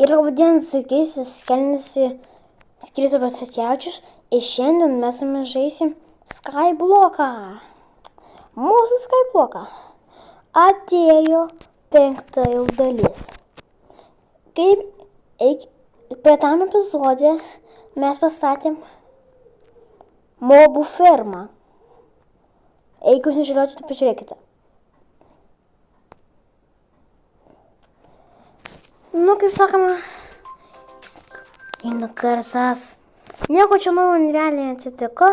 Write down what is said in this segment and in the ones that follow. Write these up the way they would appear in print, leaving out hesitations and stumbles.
Ir vadinasi, keisis skelnėsi Kristupas Atkevičius ir šiandien mes žaisim Skybloką. Mūsų Skybloką atėjo 5 jau dalis. Kaip praeitam epizode mes pastatėm mobų fermą. Jeigu jūs nežiūrėjote, tai pažiūrėkite. Nu, kaip sakoma, inkarsas. Nieko čia naujo realiai atsitiko.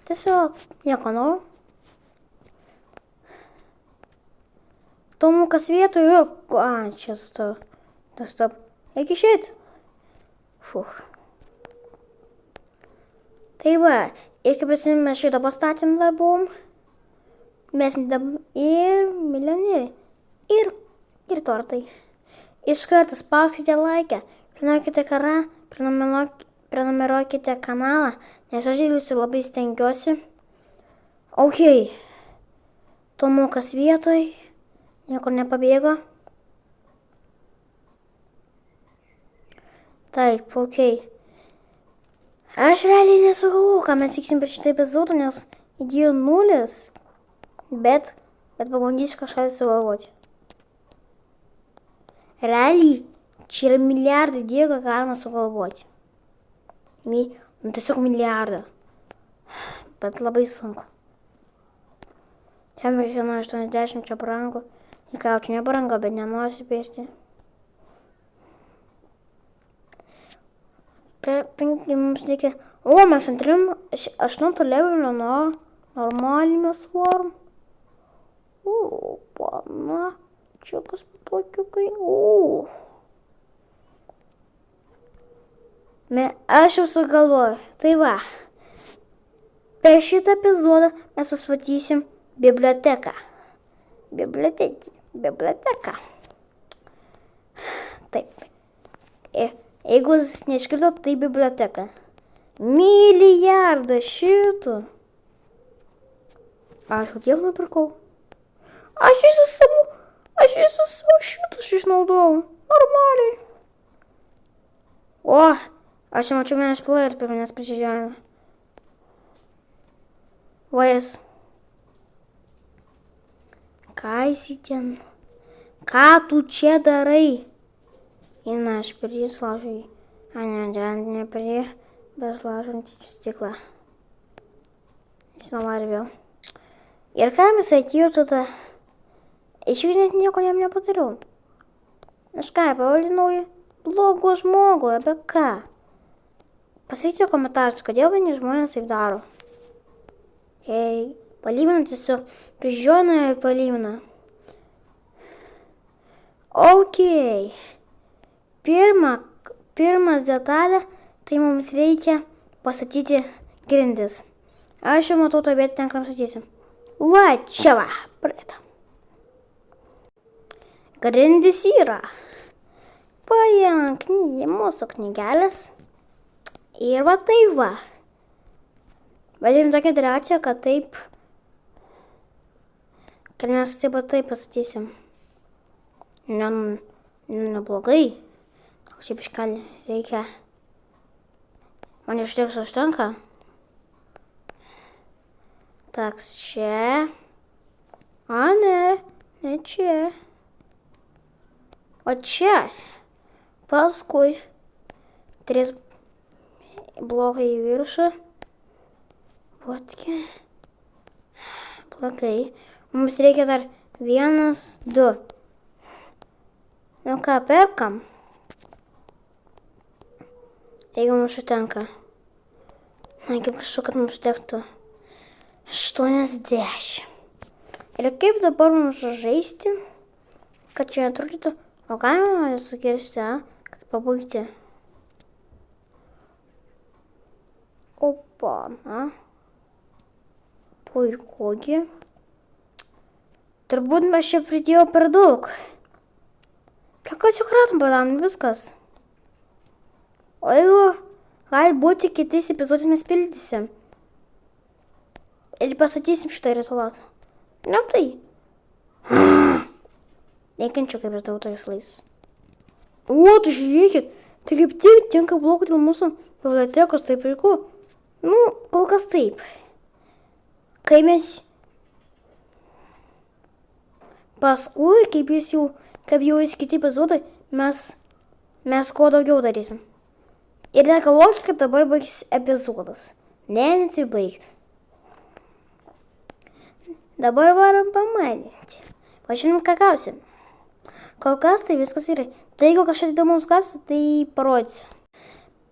Tiesiog nieko naujo. Tomukas vietoje, čia stop. Eik išeit. Fuh. Tai va, ir kaip mes šitą pastatėm dar buvom. Mes ir milijonieriai. Ir tortai. Iš karto spauskite laikę, prenumeruokite kanalą, nes aš jūsų labai stengiuosi. Ok. Tomukas vietoj, niekur nepabėgo. Taip, ok. Aš realiai nesugalvoju, ką mes vyksim per šitą epizodą, nes idėjų 0, bet pabandysiu kažką sugalvoti. Realiai, čia yra milijardai idėjų, ką galima sugalvoti. Tiesiog milijardą. Bet labai sunku. Čia 1,80 čia brangu. Ką, čia nebrango, bet nenoriu pirkti. Mums reikia... mes antrim 8 levelio normalinių svarm. Pana. Čia kas tokiukai. Aš jau sugalvoju. Tai va. Per šitą epizodą mes pasvatysim biblioteką. Biblioteka. Taip. Jeigu jūs neišgirdot, tai biblioteka. Milijardą šitų. Aš jau tiek nupirkau. Aš visus savo šitus išnaudojau. Normaliai. Aš čia mačiau vienas player per manęs prižiūrėjo. Jis. Ką jis ten? Ką tu čia darai? Eina, aš per jį slaužiu. Ne per jį, bet slaužiu stiklą. Jis nori vėl. Ir kam jis atėjo tada? Iš jų net nieko jam nepadariau. Aš ką, pavadinau jį blogu žmogų, apie ką? Pasakykite komentarus, kodėl vieni žmonės taip daro. Palyginant su prižiūrėtoju palygina. Ok. Pirmas detalė, tai mums reikia pastatyti grindis. Aš jau matau to vietą ten, kur pastatysim. Va, čia va, praeitą. Grindis yra. Paėmam mūsų knygelės. Ir va taip va. Vadžiam tokią reakciją, kad taip. Kad mes taip pastatysim. Neblogai. Šiaip iškalį reikia. Man iš tiek užtenka. Tak, čia. Ne čia. O čia. Paskui 3 blokai į viršų. Vatki. Blokai. Mums reikia dar 1, 2. Nu ką, perkam? Jeigu mums užtenka. Kaip kažkaip, kad mums tektų 80. Ir kaip dabar mums žaisti, kad čia atrodytų, o galima sukirsti, kad pabaigti. Opa, puikugi. Turbūt aš čia pridėjau per daug. Ką atsikratom padarom, viskas. O jeigu gali būti kitais epizodais mes pildysim. Ir pasakysim šitą rezultatą. Ne tai. Nekenčiu, kaip aš darau tojus laidus. O, tu žiūrėkit, tai kaip tik tinka blokų dėl mūsų bibliotekos, tai puiku. Nu, kol kas taip. Kai mes... Paskui, kaip jau vis kiti epizodai, mes kuo daugiau darysim. Ir negalvokit, kad dabar baigs epizodas. Ne, nesibaigs. Dabar varom pamanyti. Pažinom, ką gausim. Kol kas tai viskas yra. Tai jeigu kažkas įdomus gausi, tai parodysiu.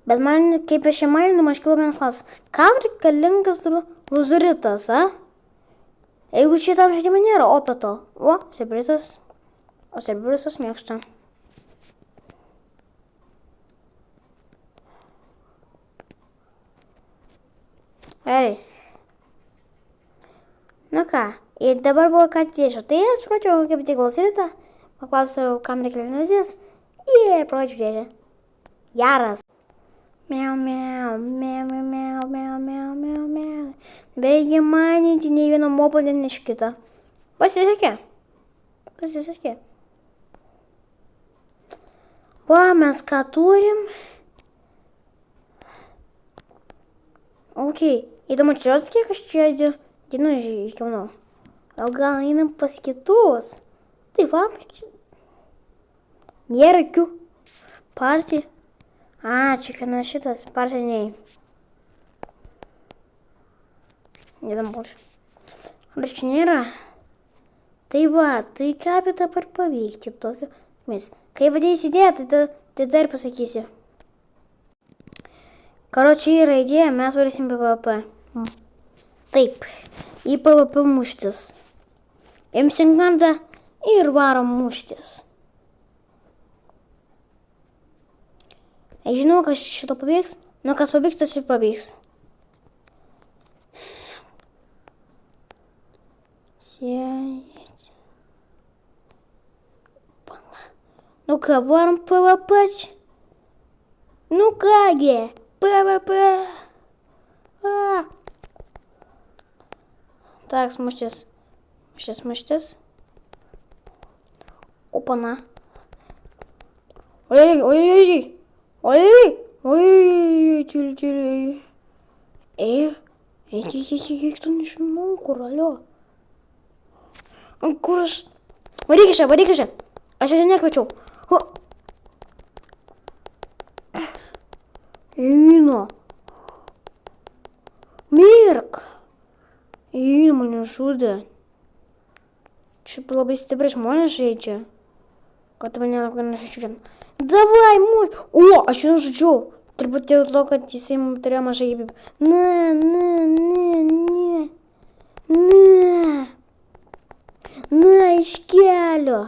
Bet man, kaip aš įmaninu, iškilo vienas klausimas. Kam reikalingas luzuritas, a? Jeigu šitam žaidimui nėra opeto. O, siurprizas. O siurprizas mėgsta. Gerai. Nu ką, ir dabar buvo ką tiešo. Tai aš pradėjau kaip tik klausyti. Paklausiau, kam reikalingas vizijas. Pradžiu dėžę. Geras. Miau, miau, miau, miau, miau, miau, miau, miau. Beigi manyti, nei vieno mopo neškita. Pasisekė. Va, mes ką turim. Ok, įdomu, čia kiek aš čia dienų iškiaunau. O gal einam pas kitus? Tai va, nėra jokių partijų. A, čia kana šitas partiniai. Įdomu būtų. Ar čia nėra? Tai va, tai ką apie dabar paveikti tokio mis. Kai vadės idėja, tai dar pasakysiu. Karočią yra idėja, mes varysim PvP. Taip, į PvP muštis. Imsim gardą ir varom muštis. Žinau, kas šito pavyks. Nu, kas pavyks, tas ir pavyks. Sėdėti. Nu ką, varom PvP. Nu kągi, PvP. Так, muštis. Opana. Oi. Tyliai. Eik, tu nežinau, kur, alio. Kur aš? Varyk iš čia. Aš čia nekviečiau. Eina. Mirk. Eina, mane žudė. Čia labai stipriai žmonės žaidžia. Kad mane labai nežaidžia. Davai, mūj. O, aš jau žaidžiau. Turbūt dėl to, kad jisai turėjo mažai gyvybių. Na, iš kelio.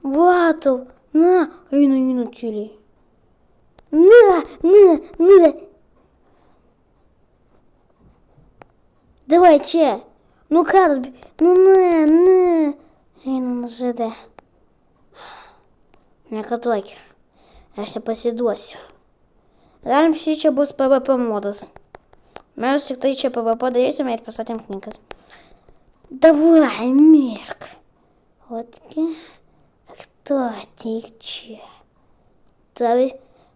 Vatau. Na, einu tyliai. Na. Davai čia. Nu ką, na. Einu žaidė. Nekatuokit. Aš nepasiduosiu. Galim čia bus PvP modas. Mes tik tai čia PvP darysime ir pasatėm knygas. Davai, mirk. Otki. Кто ateik čia?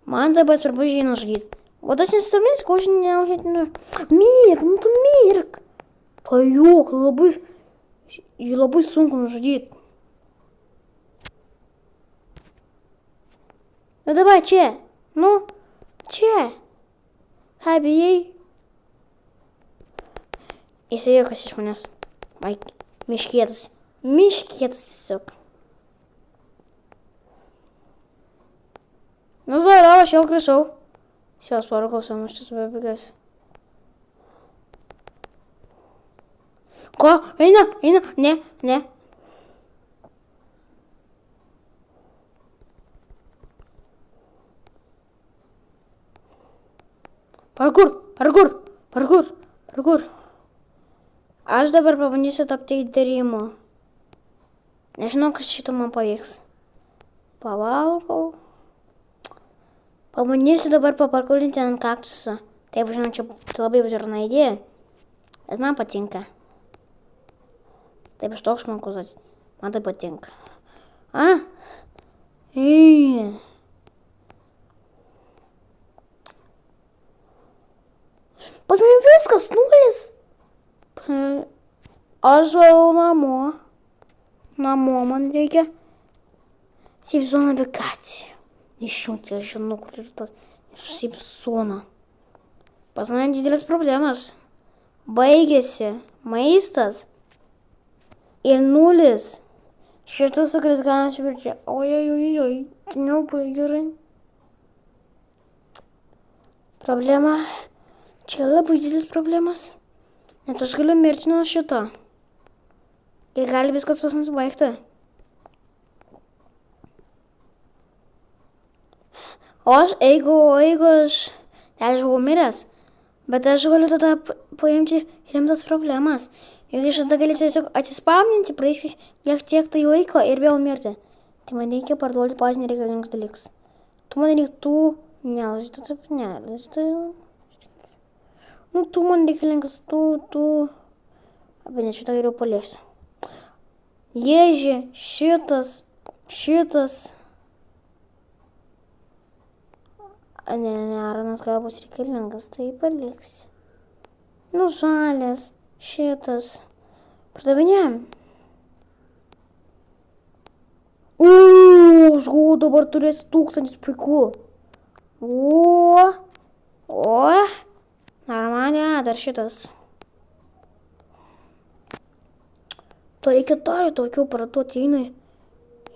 Man dabar svarbu žino žudyti. O tas nesisarmės, ko aš neužėtinu. Mirk, nu tu mirk. Pajok, labai sunku nužudyti. Nu dabar čia. Nu, čia. Ką bijai? Jisai jokas iš manęs. Miškėtas. Miškėtas tiesiog. Nu, Zara, aš jau grįžau. Sios parūkausiu, aš čia subėbėgęs. Ko? Eina. Ne. Parkur. Aš dabar pabandysiu tapti įdarimu. Nežinau, kas šito man pavyks. Pavalgau. Pabandysiu dabar paparkulinti ant kaktuso. Taip, žinau, čia labai durna idėja. Bet man patinka. Taip, aš toks žmogus. Man tai patinka. A? Ei. Pas man viskas nulis. Aš varau namo. Namo man reikia. Sipso navigaciją. Išjungti, aš žinau, kur yra tas Sipsoną. Pas mane didelis problemas. Baigėsi maistas ir nulis. Šitas sakras ganas virčia. Ojojojoj, nebuvo gerai. Problema. Čia labai didelis problemas. Nes aš galiu mirti nuo šito. Ir gali viskas pas mus baigti. O aš, jeigu aš buvau miręs, bet aš galiu tada paimti rimtas problemas. Juk aš tada galėsiu tiesiog atsispauninti, praeis tiek tai laiko ir vėl mirti. Tai man reikia parduoti patys nereikalingus dalykus. Tu man reikia tų... Nu, tu man reikalingas tų... Apie ne šitą geriau paliesiu. Ježi, šitas. Ne, aranas gal bus reikalingas, tai paliksiu. Nu, žalias, šitas. Pardavinėjam. Aš galvoju, dabar turėsi 1000 puiku. Normaliai, dar šitas. To reikia tokių parduoti einai.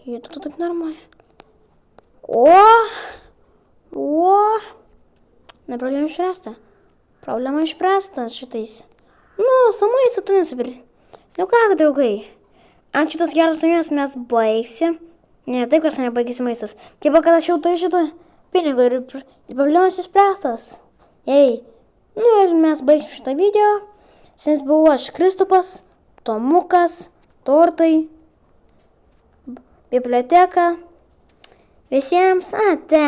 Jie tu taip normaliai. Ne, problema išspręsta. Problema išspręsta šitais. Nu, su maistu tu nesupirti. Nu ką, draugai. Ant šitas geras naujos mes baigsim. Ne, taip, kas nebaigėsi maistas. Taip, kad aš jau turiu šitą pinigą ir problemas išspręstas. Ei. Nu ir mes baigsim šitą video. Šiandien buvau aš Kristupas, Tomukas, tortai, biblioteka. Visiems ate.